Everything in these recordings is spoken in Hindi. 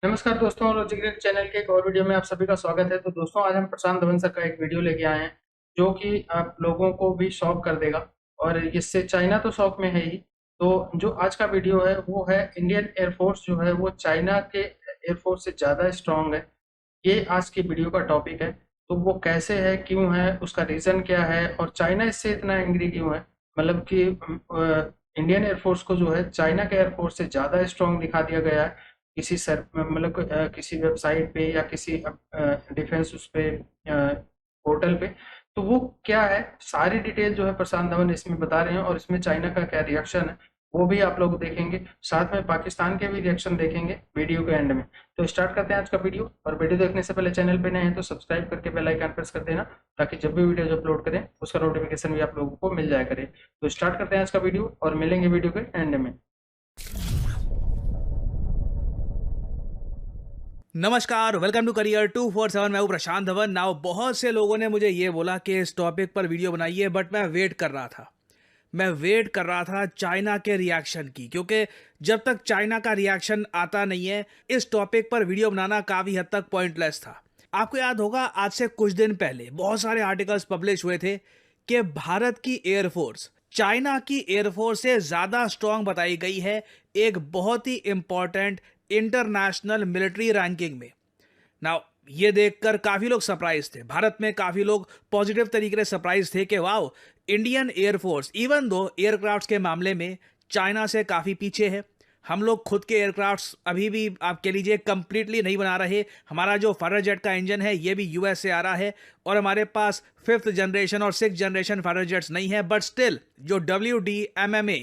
नमस्कार दोस्तों, रोजिग्रेट चैनल के एक और वीडियो में आप सभी का स्वागत है। तो दोस्तों, आज हम प्रशांत धवन सर का एक वीडियो लेके आए हैं जो कि आप लोगों को भी शॉक कर देगा। और इससे चाइना तो शॉक में है ही। तो जो आज का वीडियो है वो है इंडियन एयरफोर्स जो है वो चाइना के एयरफोर्स से ज़्यादा स्ट्रांग है। ये आज की वीडियो का टॉपिक है। तो वो कैसे है, क्यों है, उसका रीज़न क्या है और चाइना इससे इतना एंग्री क्यों है। मतलब कि इंडियन एयरफोर्स को जो है चाइना के एयरफोर्स से ज़्यादा स्ट्रांग दिखा दिया गया है किसी सर मतलब किसी वेबसाइट पे या किसी डिफेंस उस पे पोर्टल पे। तो वो क्या है, सारी डिटेल जो है प्रशांत धवन इसमें बता रहे हैं और इसमें चाइना का क्या रिएक्शन है वो भी आप लोग देखेंगे। साथ में पाकिस्तान के भी रिएक्शन देखेंगे वीडियो के एंड में। तो स्टार्ट करते हैं आज का वीडियो। और वीडियो देखने से पहले चैनल पे नए हैं तो सब्सक्राइब करके बेल आइकन प्रेस कर देना, ताकि जब भी वीडियो अपलोड करें उसका नोटिफिकेशन भी आप लोगों को मिल जाया करे। तो स्टार्ट करते हैं आज का वीडियो और मिलेंगे वीडियो के एंड में। नमस्कार, वेलकम टू करियर 247। मैं हूं प्रशांत धवन। नाउ बहुत से लोगों ने मुझे ये बोला कि इस टॉपिक पर वीडियो बनाइए, बट मैं वेट कर रहा था चाइना के रिएक्शन की, क्योंकि जब तक चाइना का रिएक्शन आता नहीं है इस टॉपिक पर वीडियो बनाना काफ़ी हद तक पॉइंटलेस था। आपको याद होगा, आज से कुछ दिन पहले बहुत सारे आर्टिकल्स पब्लिश हुए थे कि भारत की एयरफोर्स चाइना की एयरफोर्स से ज़्यादा स्ट्रांग बताई गई है एक बहुत ही इंपॉर्टेंट इंटरनेशनल मिलिट्री रैंकिंग में। नाउ ये देखकर काफ़ी लोग सरप्राइज थे, भारत में काफ़ी लोग पॉजिटिव तरीके से सरप्राइज थे कि wow, Indian air force even though aircrafts के मामले में चाइना से काफ़ी पीछे है। हम लोग खुद के एयरक्राफ्ट्स अभी भी आप कह लीजिए कंप्लीटली नहीं बना रहे। हमारा जो फाइटर जेट का इंजन है ये भी यूएस से आ रहा है, और हमारे पास 5th जनरेशन और 6th जनरेशन फाइटर जेट्स नहीं है। बट स्टिल जो WDMMA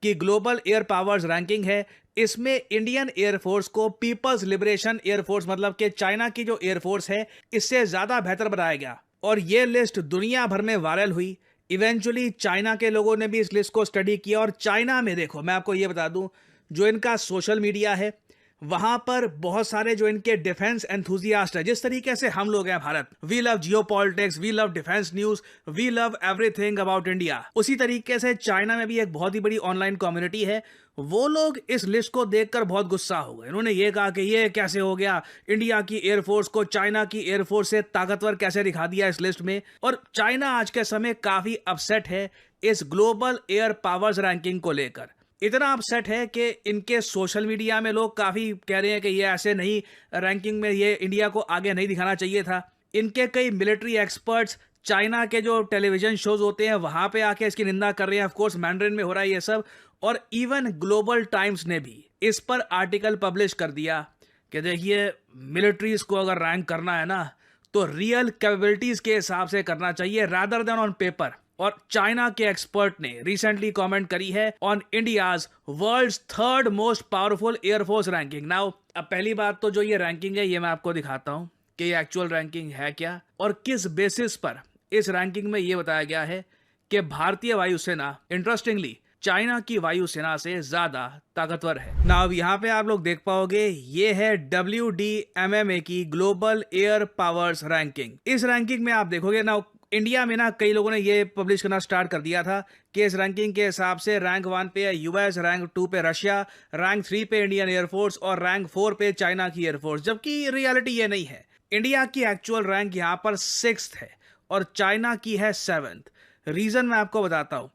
की ग्लोबल एयर पावर्स रैंकिंग है, इसमें इंडियन एयरफोर्स को पीपल्स लिबरेशन एयरफोर्स मतलब कि चाइना की जो एयरफोर्स है इससे ज़्यादा बेहतर बनाया गया। और ये लिस्ट दुनिया भर में वायरल हुई। इवेंचुअली चाइना के लोगों ने भी इस लिस्ट को स्टडी किया, और चाइना में देखो, मैं आपको ये बता दूं, जो इनका सोशल मीडिया है वहां पर बहुत सारे जो इनके डिफेंस एंथुजियास्ट है, जिस तरीके से हम लोग हैं Bharat, we love geopolitics, we love defence news, we love everything about India, उसी तरीके से चाइना में भी एक बहुत ही बड़ी ऑनलाइन कम्युनिटी है। वो लोग इस लिस्ट को देखकर बहुत गुस्सा हो गए। उन्होंने ये कहा कि ये कैसे हो गया, इंडिया की एयरफोर्स को चाइना की एयरफोर्स से ताकतवर कैसे दिखा दिया इस लिस्ट में। और चाइना आज के समय काफी अपसेट है इस ग्लोबल एयर पावर्स रैंकिंग को लेकर। इतना अपसेट है कि इनके सोशल मीडिया में लोग काफ़ी कह रहे हैं कि ये ऐसे नहीं, रैंकिंग में ये इंडिया को आगे नहीं दिखाना चाहिए था। इनके कई मिलिट्री एक्सपर्ट्स चाइना के जो टेलीविजन शोज होते हैं वहाँ पे आके इसकी निंदा कर रहे हैं। ऑफकोर्स मैंड्रिन में हो रहा है ये सब। और इवन ग्लोबल टाइम्स ने भी इस पर आर्टिकल पब्लिश कर दिया कि देखिए, मिलिट्रीज को अगर रैंक करना है ना तो रियल कैपेबिलिटीज के हिसाब से करना चाहिए रादर देन ऑन पेपर। और चाइना के एक्सपर्ट ने रिसेंटली कमेंट करी है on India's world's 3rd most powerful air force ranking. Now अब पहली बात तो जो ये रैंकिंग है ये मैं आपको दिखाता हूं कि ये एक्चुअल रैंकिंग है क्या और किस बेसिस पर इस रैंकिंग में ये बताया गया है कि भारतीय वायुसेना इंटरेस्टिंगली चाइना की वायुसेना से ज्यादा ताकतवर है। ना अब यहाँ पे आप लोग देख पाओगे, ये है WDMMA की ग्लोबल एयर पावर्स रैंकिंग। इस रैंकिंग में आप देखोगे ना, इंडिया में ना कई लोगों ने ये पब्लिश करना स्टार्ट कर दिया था कि इस रैंकिंग के हिसाब से रैंक 1 पे है यूएस, रैंक 2 पे रशिया, रैंक 3 पे इंडियन एयरफोर्स और रैंक 4 पे चाइना की एयरफोर्स। जबकि रियलिटी ये नहीं है। इंडिया की एक्चुअल रैंक यहाँ पर 6th है और चाइना की है 7th। रीजन मैं आपको बताता हूँ।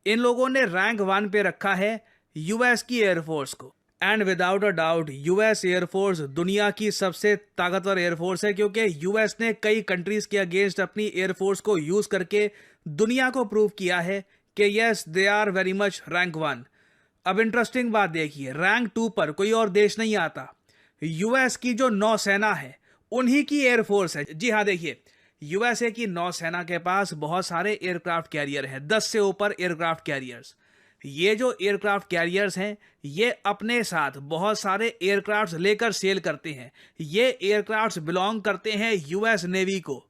इन लोगों ने रैंक 1 पे रखा है यूएस की एयरफोर्स को, and without a doubt US air force दुनिया की सबसे ताकतवर एयरफोर्स है, क्योंकि यूएस ने कई कंट्रीज के अगेंस्ट अपनी एयरफोर्स को यूज करके दुनिया को प्रूव किया है कि yes, they are very much rank 1। अब इंटरेस्टिंग बात देखिए, रैंक 2 पर कोई और देश नहीं आता। यूएस की जो नौसेना है उन्हीं की एयरफोर्स है। जी हाँ, देखिए, यूएसए की नौसेना के पास बहुत सारे एयरक्राफ्ट कैरियर हैं, 10 से ऊपर एयरक्राफ्ट कैरियर्स। ये जो एयरक्राफ्ट कैरियर्स हैं ये अपने साथ बहुत सारे एयरक्राफ्ट्स लेकर सेल करते हैं। ये एयरक्राफ्ट्स बिलोंग करते हैं यूएस नेवी को।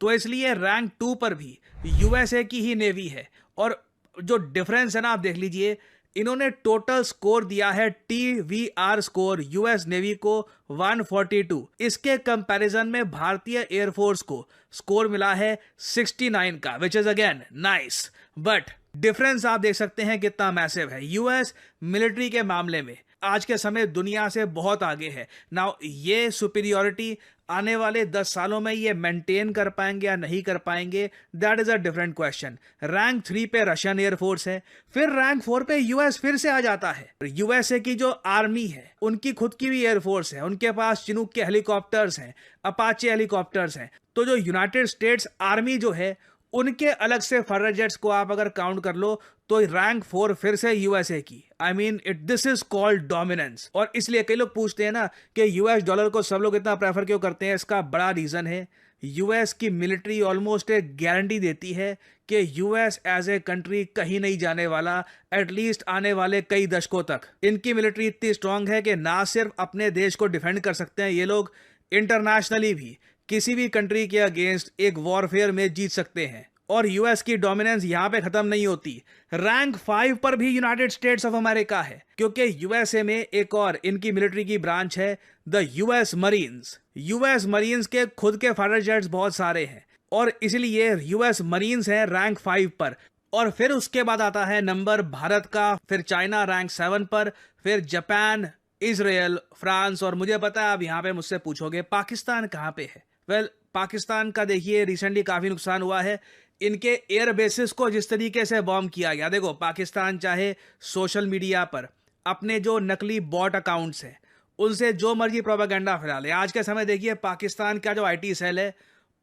तो इसलिए रैंक 2 पर भी यूएसए की ही नेवी है। और जो डिफरेंस है ना, आप देख लीजिए, इन्होंने टोटल स्कोर दिया है TVR स्कोर यूएस नेवी को 142। इसके कंपैरिजन में भारतीय एयरफोर्स को स्कोर मिला है 69 का, which is again nice. But difference आप देख सकते हैं कितना मैसिव है। यूएस मिलिट्री के मामले में आज के समय दुनिया से बहुत आगे है। नाउ ये सुपीरियॉरिटी आने वाले 10 सालों में ये मेंटेन कर पाएंगे या नहीं कर पाएंगे, that is a different question. Rank 3 पे रशियन एयरफोर्स है, फिर रैंक 4 पे यूएस फिर से आ जाता है। यूएसए की जो आर्मी है उनकी खुद की भी एयरफोर्स है, उनके पास चिनूक के हेलीकॉप्टर्स हैं, अपाचे हेलीकॉप्टर्स हैं। तो जो यूनाइटेड स्टेट्स आर्मी जो है उनके अलग से फाइटर जेट्स को आप अगर काउंट कर लो तो रैंक 4 फिर से यूएसए की। I mean it this is called dominance. और इसलिए कई लोग पूछते हैं ना कि यूएस डॉलर को सब लोग इतना प्रेफर क्यों करते हैं, इसका बड़ा रीजन है यूएस की मिलिट्री ऑलमोस्ट एक गारंटी देती है कि यूएस एज ए कंट्री कहीं नहीं जाने वाला, एटलीस्ट आने वाले कई दशकों तक। इनकी मिलिट्री इतनी स्ट्रांग है कि ना सिर्फ अपने देश को डिफेंड कर सकते हैं ये लोग, इंटरनेशनली भी किसी भी कंट्री के अगेंस्ट एक वॉरफेयर में जीत सकते हैं। और यूएस की डोमिनेंस यहां पे खत्म नहीं होती। रैंक 5 पर भी यूनाइटेड स्टेट्स ऑफ अमेरिका है, क्योंकि यूएसए में एक और इनकी मिलिट्री की ब्रांच है the US marines. US marines के खुद के फाइटर जेट्स बहुत सारे हैं और इसलिए यूएस मरीन्स है रैंक 5 पर। और फिर उसके बाद आता है नंबर भारत का, फिर चाइना रैंक 7 पर, फिर जापान, इजराइल, फ्रांस, और मुझे पता है आप यहाँ पे मुझसे पूछोगे पाकिस्तान कहाँ पे है। वेल, पाकिस्तान का देखिए रिसेंटली काफी नुकसान हुआ है। इनके एयर बेसिस को जिस तरीके से बॉम्ब किया गया, देखो पाकिस्तान चाहे सोशल मीडिया पर अपने जो नकली बॉट अकाउंट्स हैं उनसे जो मर्जी प्रोपेगेंडा फैला ले। आज के समय देखिए पाकिस्तान का जो आईटी सेल है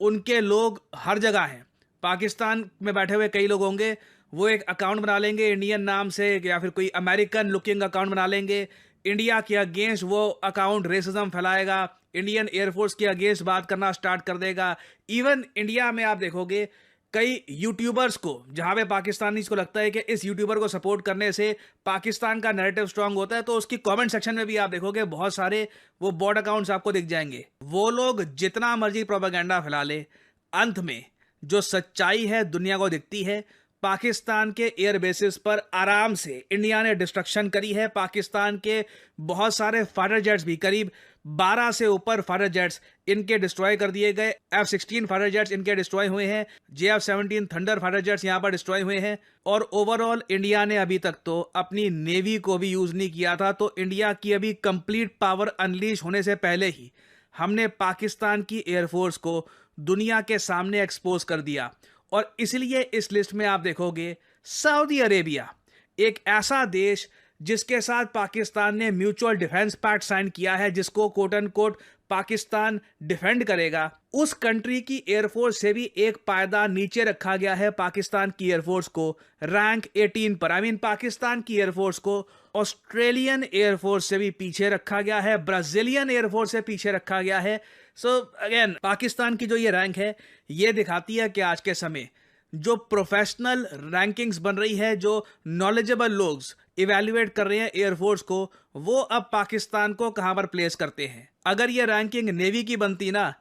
उनके लोग हर जगह हैं। पाकिस्तान में बैठे हुए कई लोग होंगे, वो एक अकाउंट बना लेंगे इंडियन नाम से या फिर कोई अमेरिकन लुकिंग अकाउंट बना लेंगे, इंडिया के अगेंस्ट वो अकाउंट रेसिज्म फैलाएगा, इंडियन एयरफोर्स के अगेंस्ट बात करना स्टार्ट कर देगा। इवन इंडिया में आप देखोगे कई यूट्यूबर्स को, जहां पे पाकिस्तानीज को लगता है कि इस यूट्यूबर को सपोर्ट करने से पाकिस्तान का नैरेटिव स्ट्रांग होता है, तो उसकी कमेंट सेक्शन में भी आप देखोगे बहुत सारे वो बॉट अकाउंट्स आपको दिख जाएंगे। वो लोग जितना मर्जी प्रोपेगेंडा फैला ले, अंत में जो सच्चाई है दुनिया को दिखती है। पाकिस्तान के एयर बेसिस पर आराम से इंडिया ने डिस्ट्रक्शन करी है। पाकिस्तान के बहुत सारे फाइटर जेट्स भी, करीब 12 से ऊपर फाइटर जेट्स इनके डिस्ट्रॉय कर दिए गए। F-16 फाइटर जेट्स इनके डिस्ट्रॉय हुए हैं, JF-17 थंडर फाइटर जेट्स यहां पर डिस्ट्रॉय हुए हैं। और ओवरऑल इंडिया ने अभी तक तो अपनी नेवी को भी यूज नहीं किया था, तो इंडिया की अभी कंप्लीट पावर अनलीश होने से पहले ही हमने पाकिस्तान की एयरफोर्स को दुनिया के सामने एक्सपोज कर दिया। और इसलिए इस लिस्ट में आप देखोगे सऊदी अरेबिया, एक ऐसा देश जिसके साथ पाकिस्तान ने म्यूचुअल डिफेंस पैक्ट साइन किया है, जिसको quote and quote Pakistan defend करेगा। उस कंट्री की एयरफोर्स से भी एक पायदान नीचे रखा गया है पाकिस्तान की एयरफोर्स को रैंक 18 पर। आई मीन पाकिस्तान की एयरफोर्स को ऑस्ट्रेलियन एयरफोर्स से भी पीछे रखा गया है, ब्राजीलियन एयरफोर्स से पीछे रखा गया है। सो अगेन पाकिस्तान की जो ये रैंक है ये दिखाती है कि आज के समय जो प्रोफेशनल रैंकिंग्स बन रही है, जो नॉलेजेबल लोग इवैल्यूएट कर रहे हैं एयरफोर्स को, वो अब पाकिस्तान को कहां पर प्लेस करते हैं। अगर ये रैंकिंग नेवी की बनती ना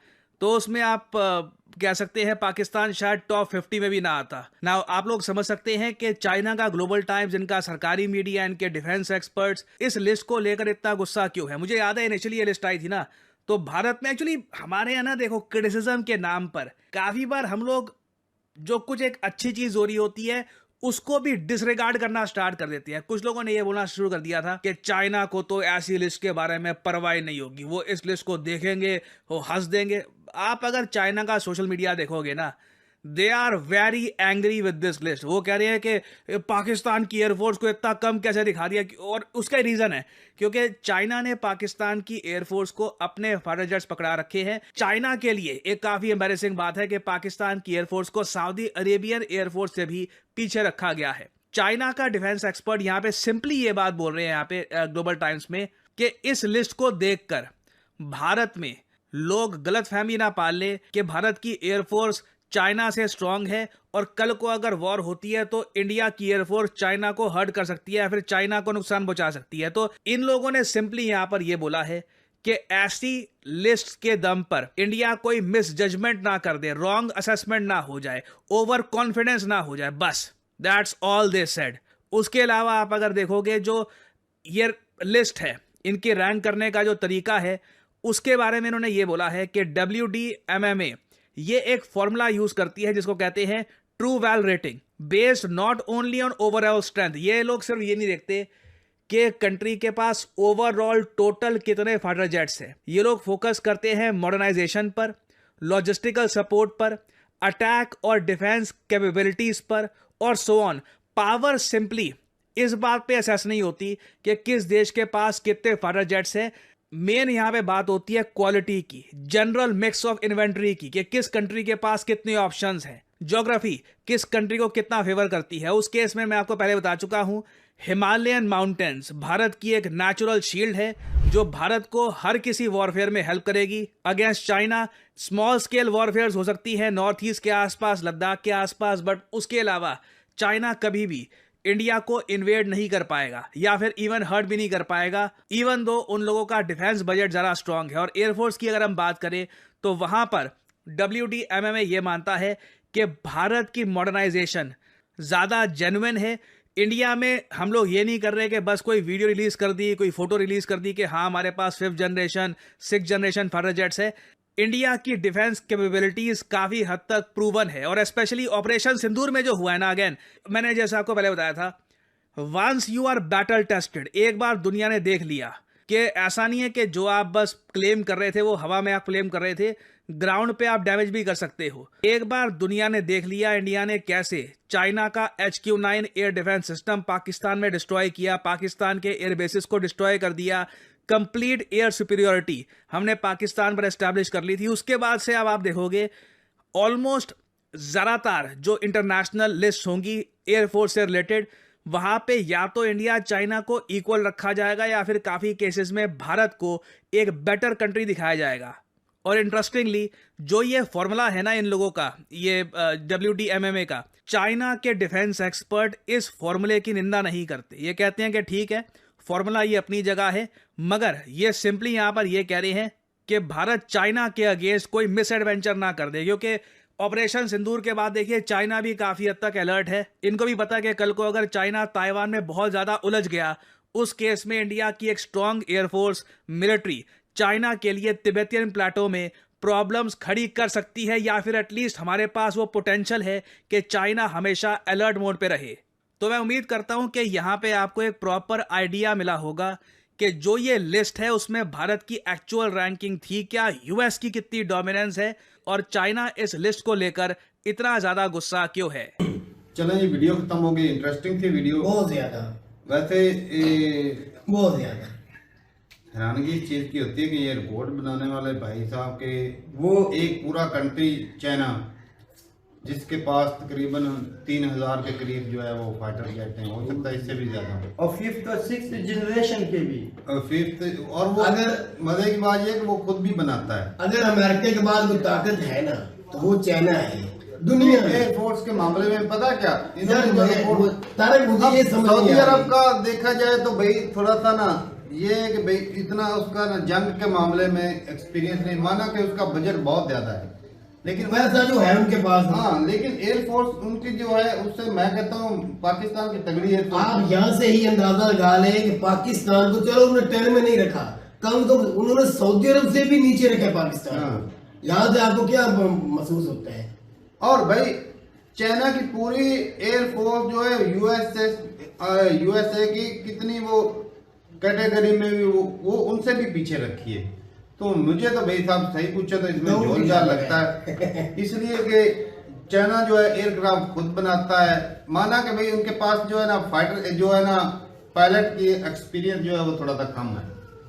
तो उसमें आप कह सकते हैं पाकिस्तान शायद टॉप 50 में भी ना आता ना। आप लोग समझ सकते हैं कि चाइना का ग्लोबल टाइम्स, इनका सरकारी मीडिया, इनके डिफेंस एक्सपर्ट्स इस लिस्ट को लेकर इतना गुस्सा क्यों है। मुझे याद है इनिशियली ये लिस्ट आई थी ना, तो भारत में एक्चुअली हमारे यहाँ ना देखो क्रिटिसिज्म के नाम पर काफी बार हम लोग जो कुछ एक अच्छी चीज हो रही होती है उसको भी डिसरिगार्ड करना स्टार्ट कर देते हैं। कुछ लोगों ने ये बोलना शुरू कर दिया था कि चाइना को तो ऐसी लिस्ट के बारे में परवाह नहीं होगी, वो इस लिस्ट को देखेंगे, वो हंस देंगे। आप अगर चाइना का सोशल मीडिया देखोगे ना, they are very angry with this list. वो कह रहे हैं कि पाकिस्तान की एयरफोर्स को इतना कम कैसे दिखा दिया, और उसका रीजन है क्योंकि चाइना ने पाकिस्तान की एयरफोर्स को अपने फाइटर जेट्स पकड़ा रखे हैं। चाइना के लिए एक काफी एम्बैरेसिंग बात है कि पाकिस्तान की एयरफोर्स को सऊदी अरेबियन एयरफोर्स से भी पीछे रखा गया है। चाइना का डिफेंस एक्सपर्ट यहाँ पे सिंपली ये बात बोल रहे हैं यहाँ पे ग्लोबल टाइम्स में कि इस लिस्ट को देखकर भारत में लोग गलतफहमी ना पाल ले कि भारत की एयरफोर्स चाइना से स्ट्रांग है और कल को अगर वॉर होती है तो इंडिया की एयरफोर्स चाइना को हर्ट कर सकती है या फिर चाइना को नुकसान पहुंचा सकती है। तो इन लोगों ने सिंपली यहां पर यह बोला है कि ऐसी लिस्ट के दम पर इंडिया कोई मिस जजमेंट ना कर दे, रॉन्ग असेसमेंट ना हो जाए, ओवर कॉन्फिडेंस ना हो जाए, बस दैट्स ऑल दे सेड। उसके अलावा आप अगर देखोगे जो ये लिस्ट है, इनकी रैंक करने का जो तरीका है, उसके बारे में इन्होंने ये बोला है कि WDMMA ये एक फॉर्मूला यूज करती है जिसको कहते हैं TruVal rating based not only on overall strength. ये लोग सिर्फ ये नहीं देखते कि कंट्री के पास ओवरऑल टोटल कितने फाइटर जेट्स हैं। ये लोग फोकस करते हैं मॉडर्नाइजेशन पर, लॉजिस्टिकल सपोर्ट पर, अटैक और डिफेंस कैपेबिलिटीज पर और सो ऑन। पावर सिंपली इस बात पे असेस नहीं होती कि किस देश के पास कितने फाइटर जेट्स हैं। मेन यहां पे बात होती है क्वालिटी की, जनरल मिक्स ऑफ इन्वेंट्री की, कि किस कंट्री के पास कितने ऑप्शंस हैं। ज्योग्राफी किस कंट्री को कितना फेवर करती है। उस केस में मैं आपको पहले बता चुका हूं, हिमालयन माउंटेन्स भारत की एक नेचुरल शील्ड है जो भारत को हर किसी वॉरफेयर में हेल्प करेगी against China. Small scale warfare हो सकती है नॉर्थ ईस्ट के आसपास, लद्दाख के आसपास, बट उसके अलावा चाइना कभी भी इंडिया को इन्वेड नहीं कर पाएगा या फिर इवन हर्ट भी नहीं कर पाएगा, इवन दो उन लोगों का डिफेंस बजट जरा स्ट्रांग है। और एयरफोर्स की अगर हम बात करें तो वहां पर WDMMA ये मानता है कि भारत की मॉडर्नाइजेशन ज्यादा जेन्युइन है। इंडिया में हम लोग ये नहीं कर रहे कि बस कोई वीडियो रिलीज कर दी, कोई फोटो रिलीज कर दी कि हाँ हमारे पास 5th generation 6th generation fighter jets है। इंडिया की डिफेंस कैपेबिलिटीज काफी हद तक प्रूवन है और स्पेशली ऑपरेशन सिंदूर में जो हुआ है ना, अगेन मैंने जैसा आपको पहले बताया था, once you are battle tested, एक बार दुनिया ने देख लिया कि ऐसा नहीं है कि जो आप बस क्लेम कर रहे थे वो हवा में आप क्लेम कर रहे थे, ग्राउंड पे आप डैमेज भी कर सकते हो। एक बार दुनिया ने देख लिया इंडिया ने कैसे चाइना का HQ-9 air defence system Pakistan में डिस्ट्रॉय किया, पाकिस्तान के एयर बेसिस को डिस्ट्रॉय कर दिया, कंप्लीट एयर सुपीरियोरिटी हमने पाकिस्तान पर एस्टैब्लिश कर ली थी। उसके बाद से अब आप देखोगे ऑलमोस्ट ज़्यादातर जो इंटरनेशनल लिस्ट होंगी एयरफोर्स से रिलेटेड, वहां पे या तो इंडिया चाइना को इक्वल रखा जाएगा या फिर काफी केसेस में भारत को एक बेटर कंट्री दिखाया जाएगा। और इंटरेस्टिंगली जो ये फॉर्मूला है ना इन लोगों का, ये WDMMA का, चाइना के डिफेंस एक्सपर्ट इस फॉर्मूले की निंदा नहीं करते। ये कहते हैं कि ठीक है फॉर्मूला ये अपनी जगह है, मगर ये सिंपली यहां पर ये कह रहे हैं कि भारत चाइना के अगेंस्ट कोई मिस एडवेंचर ना कर दे, क्योंकि ऑपरेशन सिंदूर के बाद देखिए चाइना भी काफी हद तक अलर्ट है। इनको भी पता है कि कल को अगर चाइना ताइवान में बहुत ज्यादा उलझ गया, उस केस में इंडिया की एक स्ट्रांग एयरफोर्स मिलिट्री चाइना के लिए तिब्बतियन प्लेटो में प्रॉब्लम्स खड़ी कर सकती है, या फिर एटलीस्ट हमारे पास वो पोटेंशियल है कि चाइना हमेशा अलर्ट मोड पे रहे। तो मैं उम्मीद करता हूं कि यहां पे आपको एक प्रॉपर आइडिया मिला होगा कि जो ये लिस्ट है उसमें भारत की एक्चुअल रैंकिंग थी क्या, यूएस की कितनी डोमिनेंस है और चाइना इस लिस्ट को लेकर इतना ज्यादा गुस्सा क्यों है। चलो ये वीडियो खत्म हो गई, इंटरेस्टिंग थी वीडियो बहुत ज्यादा, वैसे बहुत ज्यादा हैरानगी इस चीज की होती है कि ये रिपोर्ट बनाने वाले भाई साहब के वो एक पूरा कंट्री चाइना जिसके पास तकरीबन 3000 के करीब जो है वो फाइटर जेट हैं, हो सकता है इससे भी ज्यादा, और 5th और 6th जनरेशन के भी, और 5th, और वो अगर मजे की बात ये कि वो खुद भी बनाता है। अगर अमेरिका के बाद कोई ताकत है ना तो वो चाइना है दुनिया में। एयरफोर्स के मामले में पता क्या यार तारक मुझे ये समझ सऊदी नहीं आ अरब रही। का देखा जाए तो भाई थोड़ा सा ना ये है कि भाई इतना उसका ना जंग के मामले में एक्सपीरियंस नहीं, माना कि उसका बजट बहुत ज्यादा है, लेकिन पैसा जो है उनके पास, हाँ, लेकिन एयरफोर्स उनकी जो है उससे मैं कहता हूँ पाकिस्तान की तगड़ी एयरफोर्स। आप यहाँ से ही अंदाजा लगा लें कि पाकिस्तान को चलो उन्होंने 10 में नहीं रखा, कम तो उन्होंने सऊदी अरब से भी नीचे रखा पाकिस्तान। हाँ। यहाँ से आपको क्या महसूस होता है। और भाई चाइना की पूरी एयरफोर्स जो है यूएसए की कितनी वो कैटेगरी में भी वो उनसे भी पीछे रखी है। तो मुझे तो भाई साहब सही पूछा तो इसमें जोरदार लगता है, इसलिए कि चाइना जो है एयरक्राफ्ट खुद बनाता है, माना कि भाई उनके पास जो है ना फाइटर जो है ना पायलट की एक्सपीरियंस जो है वो थोड़ा सा कम है।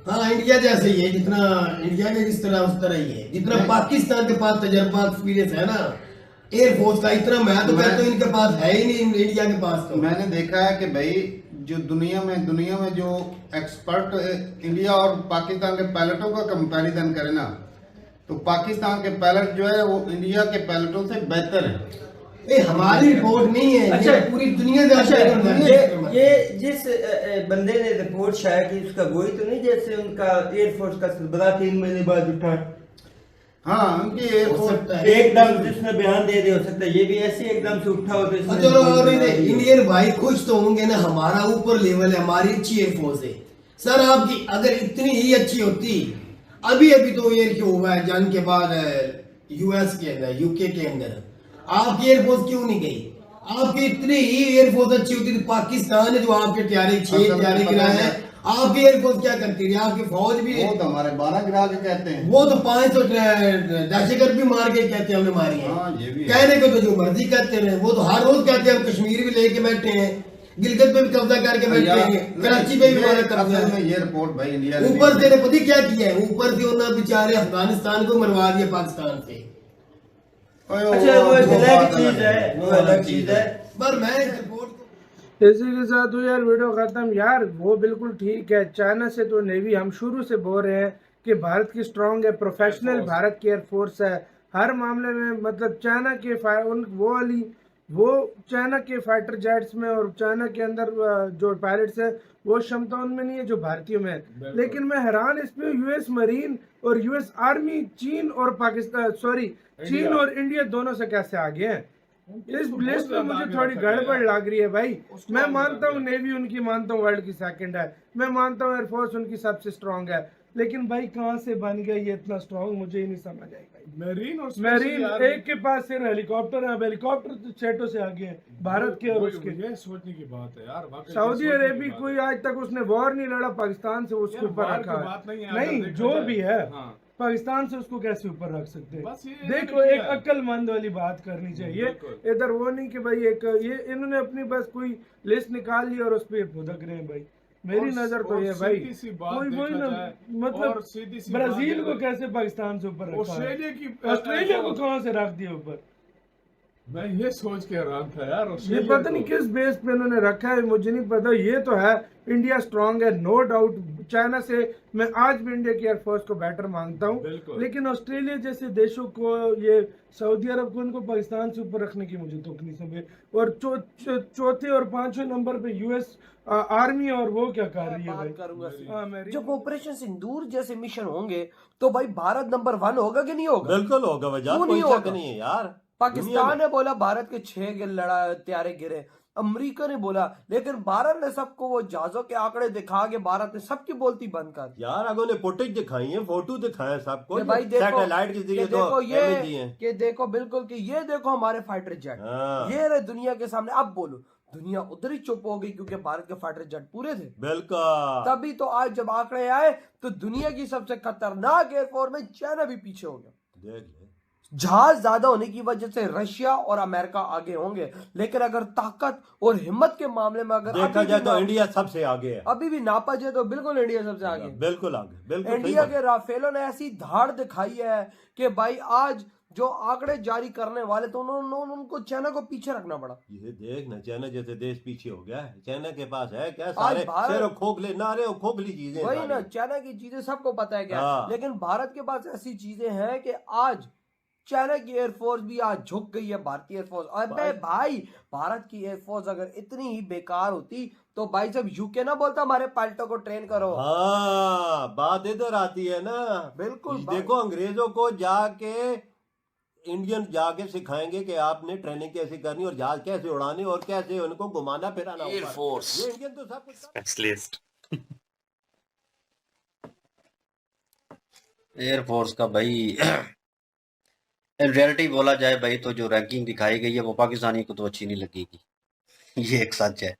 हाँ, इंडिया जैसे ही है, जितना इंडिया में जिस तरह उस तरह ही है, जितना पाकिस्तान के पास तजर्बा एक्सपीरियंस है ना एयरफोर्स का, इतना मैं तो कहता हूँ इनके पास है ही नहीं इंडिया के पास। तो मैंने देखा है कि भाई जो दुनिया में जो एक्सपर्ट इंडिया और पाकिस्तान के पायलटों का कंपैरिजन करें ना, तो पाकिस्तान के पायलट जो है वो इंडिया के पायलटों से बेहतर है। हमारी रिपोर्ट नहीं है, अच्छा, ये पूरी दुनिया अच्छा, से ये जिस बंदे ने रिपोर्ट शाया की उसका वही तो नहीं जैसे उनका एयरफोर्स का सरबराह 3 महीने बाद उठा। हाँ, उनकी एयरफोर्स एकदम जिसने बयान दे हो सकता है ये भी ऐसे एकदम से उठा हो तो इसने चलो। और इंडियन भाई खुश तो होंगे ना, हमारा ऊपर लेवल है, हमारी अच्छी एयरफोर्स है। सर आपकी अगर इतनी ही अच्छी होती, अभी तो एयर क्यों हुआ है जंग के बाद यूएस के अंदर, यूके के अंदर, आपकी एयरफोर्स क्यों नहीं गई? आपकी इतनी ही एयरफोर्स अच्छी होती थी, पाकिस्तान है जो आपके त्यारे 6 त्यारे गिराए हैं, आपकी एयरफोर्स क्या करती थी? आपकी फौज भी, वो तो हमारे 12 गिरा के कहते हैं। वो तो 500 दहशतगर्द भी मार के कहते हैं हमने मारी है। हाँ, ये भी है। कहने को तो जो मर्जी कहते रहे, वो तो हर रोज कहते हैं हम कश्मीर भी लेके बैठे हैं, गिलगित पे भी कब्जा करके बैठे हैं, कराची पे भी हमारा कब्जा असल है। में ये रिपोर्ट भाई इंडिया ने ऊपर से पता क्या किया है, ऊपर से उन्होंने बेचारे अफगानिस्तान को मरवा दिया पाकिस्तान से। अच्छा वो एक अलग चीज है, वो अलग चीज है। पर मैं इस रिपोर्ट को इसी के साथ हुई यार वीडियो खत्म। यार वो बिल्कुल ठीक है, चाइना से तो नेवी हम शुरू से बोल रहे हैं कि भारत की स्ट्रांग है, प्रोफेशनल भारत की एयरफोर्स है हर मामले में। मतलब चाइना के वो चाइना के फाइटर जेट्स में और चाइना के अंदर जो पायलट्स है वो क्षमता उनमें नहीं है जो भारतीयों में है। लेकिन मैं हैरान इस पे, यूएस मरीन और यूएस आर्मी चीन और चीन और इंडिया दोनों से कैसे आगे हैं इस लिस्ट में? मुझे थोड़ी गड़बड़ लग रही है भाई। मैं मानता हूँ नेवी उनकी, मानता हूँ वर्ल्ड की सेकंड है, मैं मानता हूँ एयरफोर्स उनकी सबसे स्ट्रांग है, लेकिन भाई कहाँ से बन गया ये इतना स्ट्रांग, मुझे ही नहीं समझ आई भाई। मेरीन एक के पास सिर्फ हेलीकॉप्टर है, हेलीकॉप्टर तो सेटों से आगे हैं भारत के और उसके। ये सोचने की बात है यार, वाकई सऊदी सोचने की अरेबी बात कोई आज तक उसने वॉर नहीं लड़ा पाकिस्तान से, उसके ऊपर वार रखा की बात है। नहीं है, नहीं अगर देखा जो जाए। भी है हाँ। पाकिस्तान से उसको कैसे ऊपर रख सकते हैं? बस ये देखो इन्होंने एक किया है। अक्लमंद वाली बात करनी चाहिए। बिल्कुल। इधर वो नहीं कि भाई एक ये इन्होंने अपनी बस कोई लिस्ट निकाल ली और उस पर भुदक रहे हैं भाई। मेरी और- नजर तो और ये भाई सीधी सी बात कोई वही देखा ना, जाए, मतलब और सीधी सी बात ब्राजील को अगर- कैसे पाकिस्तान से ऊपर रखा है? ऑस्ट्रेलिया को कहाँ से रख दिया ऊपर? मैं ये सोच के हैरान था यार, ये ऑस्ट्रेलिया पता नहीं को। किस बेस पे इन्होंने रखा है, मुझे नहीं पता। ये तो है इंडिया स्ट्रांग है नो डाउट, चाइना से मैं आज भी इंडिया की एयरफोर्स को बेटर मानता हूँ, बिल्कुल। लेकिन ऑस्ट्रेलिया जैसे देशों को, ये सऊदी अरब को, उनको पाकिस्तान से ऊपर रखने की मुझे तुक नहीं समझ। और चौथे और पांचवें नंबर पे यूएस आर्मी, और वो क्या कर रही है भाई? बात करूंगा हाँ, मेरी- जब ऑपरेशन सिंदूर जैसे मिशन होंगे तो भाई भारत नंबर 1 होगा कि नहीं होगा? बिल्कुल होगा वजह, क्यों कोई नहीं शक होगा? नहीं है यार। पाकिस्तान ने बोला भारत के 6 त्यारे गिरे, अमेरिका ने बोला, लेकिन भारत ने सबको वो जहाजों के आंकड़े दिखा के भारत ने सबकी बोलती बंद कर दी। यार अगों ने फुटेज दिखाई है, फोटो दिखाए सबको, ये भाई देखो, सैटेलाइट के ये जरिए तो देखो ये इमेज दिए हैं। कि देखो बिल्कुल कि ये देखो हमारे फाइटर जेट, हाँ। ये रहे दुनिया के सामने। अब बोलो, दुनिया उधर ही चुप हो गई क्योंकि भारत के फाइटर जेट पूरे थे। बिल्कुल। तभी तो आज जब आंकड़े आए तो दुनिया की सबसे खतरनाक एयरफोर्स में चाइना भी पीछे हो गया। देख ले। जहाज ज्यादा होने की वजह से रशिया और अमेरिका आगे होंगे, लेकिन अगर ताकत और हिम्मत के मामले में अगर देखा जाए तो इंडिया सबसे आगे है, अभी भी नापा जाए तो बिल्कुल इंडिया सबसे आगे है। बिल्कुल आगे, बिल्कुल सही इंडिया बात। के राफेलों ने ऐसी धाड़ दिखाई है कि भाई आज जो आंकड़े जारी करने वाले तो उन्होंने उनको चाइना को पीछे रखना पड़ा। ये देख ना, चाइना जैसे देश पीछे हो गया है। चाइना के पास है क्या आज सारे भारत- शेरों खोखले नारे और खोखली चीजें वही ना, सारी। चाइना की चीजें सबको पता है क्या, हाँ। लेकिन भारत के पास ऐसी चीजें हैं कि आज चाइना की एयरफोर्स भी आज झुक गई है भारतीय एयरफोर्स। अबे भाई, भारत की एयरफोर्स अगर इतनी ही बेकार होती तो भाई जब यूके ना बोलता हमारे पायलटों को ट्रेन करो। हाँ, बात इधर आती है ना। बिल्कुल देखो, अंग्रेजों को जाके इंडियन जाके सिखाएंगे कि आपने ट्रेनिंग कैसे करनी और जहाज कैसे उड़ाने और कैसे उनको घुमाना फिराना। ऊपर। एयरफोर्स ये इंडियन तो सब कुछ स्पेशलिस्ट। एयरफोर्स का भाई इन रियलिटी बोला जाए भाई तो जो रैंकिंग दिखाई गई है वो पाकिस्तानी को तो अच्छी नहीं लगेगी। ये एक सच है।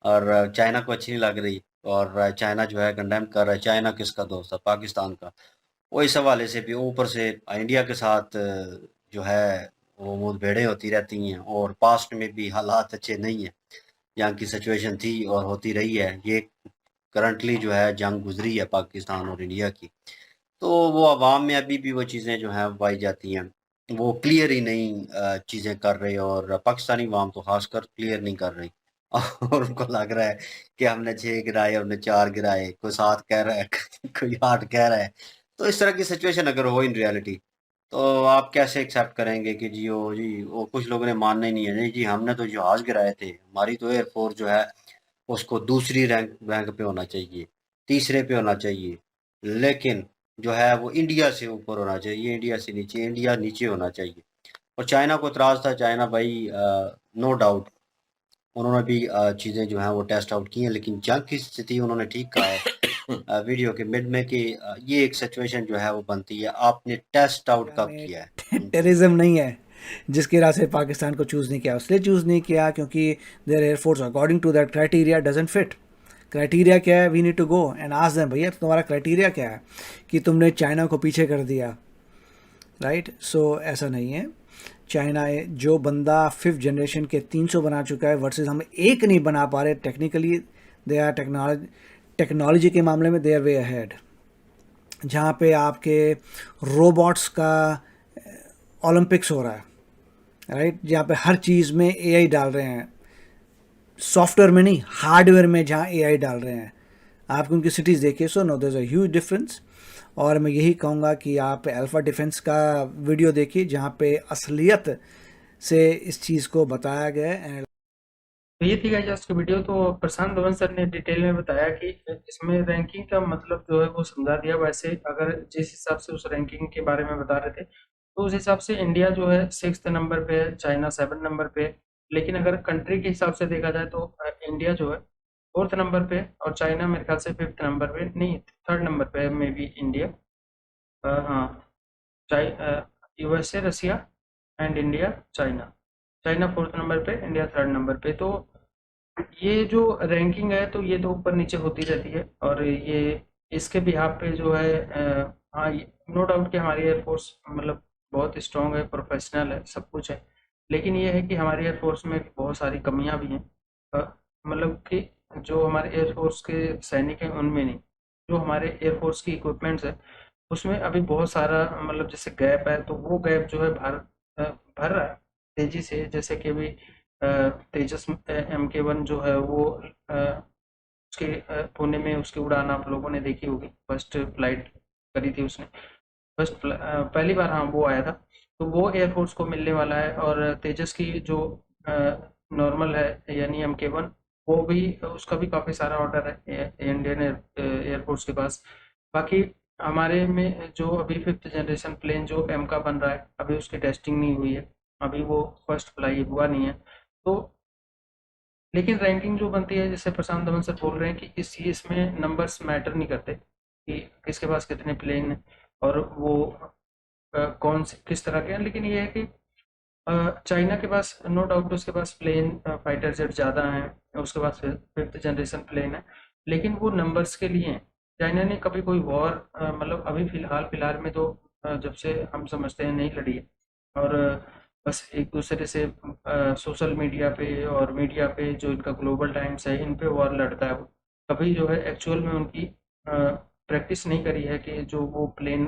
और चाइना को अच्छी नहीं लग रही, और चाइना जो है कंडेम कर रहा है। चाइना किसका दोस्त है? पाकिस्तान का। वो इस हवाले से भी ऊपर से इंडिया के साथ जो है वो मुठभेड़ें होती रहती हैं, और पास्ट में भी हालात अच्छे नहीं हैं। यहाँ की सिचुएशन थी और होती रही है। ये करंटली जो है जंग गुजरी है पाकिस्तान और इंडिया की, तो वो अवाम में अभी भी वो चीज़ें जो हैं पाई जाती हैं। वो क्लियर ही नहीं चीज़ें कर रहे, और पाकिस्तानी अवाम तो खासकर क्लियर नहीं कर रही। और उनको लग रहा है कि हमने 6 गिराए, हमने 4 गिराए, कोई 7 कह रहा है कोई 8 कह रहा है। तो इस तरह की सिचुएशन अगर हो इन रियलिटी, तो आप कैसे एक्सेप्ट करेंगे कि जी वो कुछ लोगों ने मानना ही नहीं है। नहीं जी, हमने तो जहाज गिराए थे, हमारी तो एयरफोर्स जो है उसको दूसरी रैंक पे होना चाहिए, तीसरे पे होना चाहिए, लेकिन जो है वो इंडिया से ऊपर होना चाहिए, इंडिया से नीचे, इंडिया नीचे होना चाहिए। और चाइना को इतराज़ था। चाइना भाई नो डाउट उन्होंने भी चीज़ें जो हैं वो टेस्ट आउट की हैं, लेकिन जंग की स्थिति उन्होंने ठीक कहा है वीडियो के मिड में कि ये एक सिचुएशन जो है वो बनती है, आपने टेस्ट आउट कब किया है। टेररिज्म नहीं है, जिसकी वजह से पाकिस्तान को चूज़ नहीं किया। इसलिए चूज़ नहीं किया क्योंकि their air force according to that criteria doesn't fit. Criteria क्या है, we need to go and ask them, भैया तुम्हारा क्राइटेरिया क्या है कि तुमने चाइना को पीछे कर दिया, राइट। सो ऐसा नहीं है। चाइना जो बंदा 5th जनरेशन के 300 बना चुका है वर्सेस हम एक नहीं बना पा रहे, टेक्निकली दे आर टेक्नोलॉजी के मामले में दे आर वे अहेड। जहाँ पे आपके रोबोट्स का ओलंपिक्स हो रहा है, राइट, जहाँ पे हर चीज़ में एआई डाल रहे हैं, सॉफ्टवेयर में नहीं हार्डवेयर में जहाँ एआई डाल रहे हैं। आप उनकी सिटीज़ देखिए, so no there is a huge difference. और मैं यही कहूँगा कि आप अल्फा डिफेंस का वीडियो देखिए जहाँ पे असलियत से इस चीज़ को बताया गया है। तो ये थी गाइस आज की वीडियो। तो प्रशांत धवन सर ने डिटेल में बताया कि इसमें रैंकिंग का मतलब जो है वो समझा दिया। वैसे अगर जिस हिसाब से उस रैंकिंग के बारे में बता रहे थे तो उस हिसाब से इंडिया जो है 6th नंबर पे है, चाइना 7 नंबर पे है। लेकिन अगर कंट्री के हिसाब से देखा जाए तो इंडिया जो है 4th नंबर पे और चाइना मेरे ख्याल से 5th नंबर पे, नहीं 3rd नंबर पे है मे बी इंडिया। हाँ, USA, Russia and India, China 4th number पे, इंडिया 3rd नंबर पे। तो ये जो रैंकिंग है तो ये तो ऊपर नीचे होती रहती है और ये इसके बिहाफ पे जो है हाँ, नो डाउट कि हमारी एयरफोर्स मतलब बहुत स्ट्रॉन्ग है, प्रोफेशनल है, सब कुछ है। लेकिन ये है कि हमारी एयरफोर्स में भी बहुत सारी कमियां भी हैं। मतलब कि जो हमारे एयरफोर्स के सैनिक हैं उनमें नहीं, जो हमारे एयरफोर्स की इक्विपमेंट्स है उसमें अभी बहुत सारा मतलब जैसे गैप है। तो वो गैप जो है भर रहा है तेजी से। जैसे कि अभी तेजस MK1 जो है वो उसके पुणे में उसकी उड़ान आप लोगों ने देखी होगी, फर्स्ट फ्लाइट करी थी उसने, पहली बार हाँ वो आया था। तो वो एयरफोर्स को मिलने वाला है। और तेजस की जो नॉर्मल है यानी MK1 वो भी उसका भी काफ़ी सारा ऑर्डर है इंडियन एयरफोर्स के पास। बाकी हमारे में जो अभी 5th जनरेशन प्लेन जो M का बन रहा है अभी उसकी टेस्टिंग नहीं हुई है, अभी वो फर्स्ट फ्लाई हुआ नहीं है। तो लेकिन रैंकिंग जो बनती है जैसे प्रशांत धवन सर बोल रहे हैं कि इसमें नंबर्स मैटर नहीं करते कि किसके पास कितने प्लेन हैं और वो कौन से किस तरह के हैं। लेकिन ये है कि चाइना के पास नो डाउट उसके पास प्लेन फाइटर जेट ज़्यादा हैं, उसके पास 5th जनरेशन प्लेन है। लेकिन वो नंबर्स के लिए हैं। चाइना ने कभी कोई वॉर मतलब अभी फिलहाल में तो जब से हम समझते हैं नहीं लड़ी है। और बस एक दूसरे से सोशल मीडिया पे और मीडिया पे जो इनका ग्लोबल टाइम्स है इन पे वॉर लड़ता है। वो कभी जो है एक्चुअल में उनकी प्रैक्टिस नहीं करी है कि जो वो प्लेन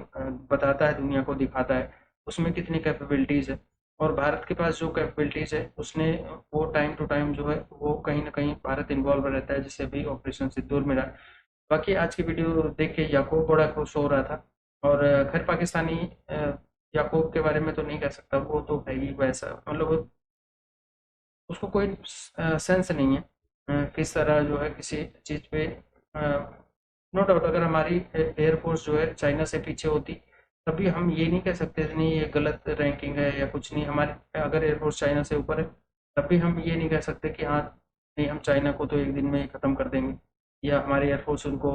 बताता है दुनिया को दिखाता है उसमें कितनी कैपेबिलिटीज़ है। और भारत के पास जो कैपेबिलिटीज़ है उसने वो टाइम टू टाइम जो है वो कहीं ना कहीं भारत इन्वॉल्व रहता है, जैसे अभी ऑपरेशन सिंदूर में रहा। बाकी आज की वीडियो देख के याकूब बड़ा खुश हो रहा था। और खैर पाकिस्तानी याकूब के बारे में तो नहीं कह सकता, वो तो है ही वैसा, मतलब उसको कोई सेंस नहीं है किस तरह जो है किसी चीज़ पे। नो डाउट अगर हमारी एयरफोर्स जो है चाइना से पीछे होती तभी हम ये नहीं कह सकते नहीं ये गलत रैंकिंग है या कुछ नहीं। हमारे अगर एयरफोर्स चाइना से ऊपर है तब भी हम ये नहीं कह सकते कि हाँ नहीं हम चाइना को तो एक दिन में ही ख़त्म कर देंगे या हमारी एयरफोर्स उनको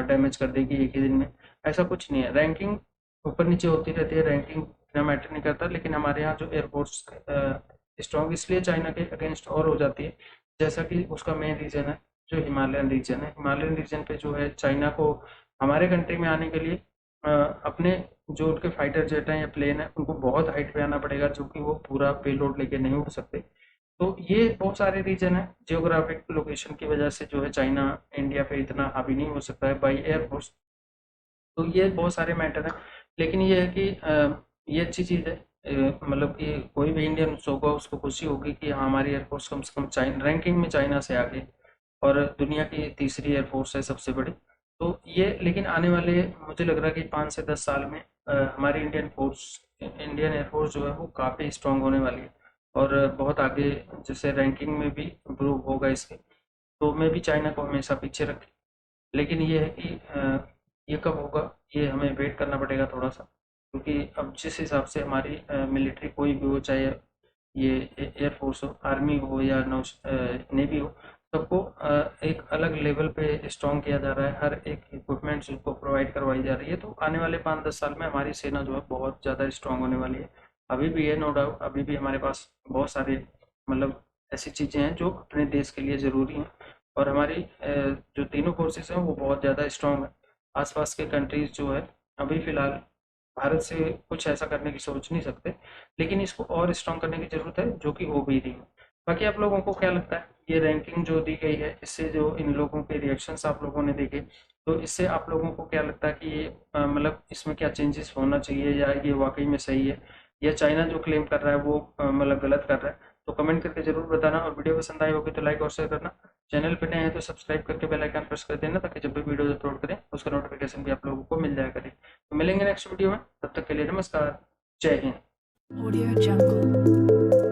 डैमेज कर देगी एक ही दिन में। ऐसा कुछ नहीं है, रैंकिंग ऊपर नीचे होती रहती है, रैंकिंग इतना मैटर नहीं करता। लेकिन हमारे यहाँ जो एयरफोर्स स्ट्रॉन्ग इसलिए चाइना के अगेंस्ट और हो जाती है, जैसा कि उसका मेन रीज़न है जो हिमालयन रीजन है। हिमालयन रीजन पे जो है चाइना को हमारे कंट्री में आने के लिए अपने जो उनके फाइटर जेट हैं या प्लेन है उनको बहुत हाइट पे आना पड़ेगा, जो कि वो पूरा पेलोड लेके नहीं उड़ सकते। तो ये बहुत सारे रीजन है, जियोग्राफिक लोकेशन की वजह से जो है चाइना इंडिया पे इतना हावी नहीं हो सकता है बाई एयरफोर्स। तो ये बहुत सारे मैटर हैं। लेकिन ये है कि ये अच्छी चीज़ है, मतलब कि कोई भी इंडियन होगा उसको खुशी होगी कि हाँ हमारी एयरफोर्स कम से कम चाइना रैंकिंग में चाइना से आगे और दुनिया की तीसरी एयरफोर्स है सबसे बड़ी। तो ये लेकिन आने वाले मुझे लग रहा है कि 5 से 10 साल में हमारी इंडियन एयरफोर्स जो है वो काफ़ी स्ट्रॉन्ग होने वाली है और बहुत आगे जैसे रैंकिंग में भी इम्प्रूव होगा इसके। तो मैं भी चाइना को हमेशा पीछे रखें। लेकिन ये है कि ये कब होगा ये हमें वेट करना पड़ेगा थोड़ा सा, क्योंकि अब जिस हिसाब से हमारी मिलिट्री कोई भी हो, चाहे ये एयरफोर्स हो, आर्मी हो या नेवी हो, सबको एक अलग लेवल पे स्ट्रॉन्ग किया जा रहा है। हर एक इक्विपमेंट्स उनको प्रोवाइड करवाई जा रही है। तो आने वाले 5-10 साल में हमारी सेना जो है बहुत ज़्यादा स्ट्रॉन्ग होने वाली है। अभी भी है, नो डाउट, अभी भी हमारे पास बहुत सारे मतलब ऐसी चीज़ें हैं जो अपने देश के लिए ज़रूरी हैं, और हमारी जो तीनों फोर्सेस हैं वो बहुत ज़्यादा स्ट्रॉन्ग है। आसपास के कंट्रीज़ जो है अभी फ़िलहाल भारत से कुछ ऐसा करने की सोच नहीं सकते, लेकिन इसको और स्ट्रॉन्ग करने की ज़रूरत है, जो कि हो भी रही है। बाकी आप लोगों को क्या लगता है, ये रैंकिंग जो दी गई है, इससे जो इन लोगों के रिएक्शंस आप लोगों ने देखे, तो इससे आप लोगों को क्या लगता है कि ये मतलब इसमें क्या चेंजेस होना चाहिए, या ये वाकई में सही है, या चाइना जो क्लेम कर रहा है वो मतलब गलत कर रहा है? तो कमेंट करके ज़रूर बताना, और वीडियो पसंद आई होगी तो लाइक और शेयर करना। चैनल पे नए हैं तो सब्सक्राइब करके बेल आइकन प्रेस कर देना, ताकि जब भी वीडियो अपलोड करें उसका नोटिफिकेशन भी आप लोगों को मिल जाया करे। तो मिलेंगे नेक्स्ट वीडियो में, तब तक के लिए नमस्कार, जय हिंद। Audio Jungle.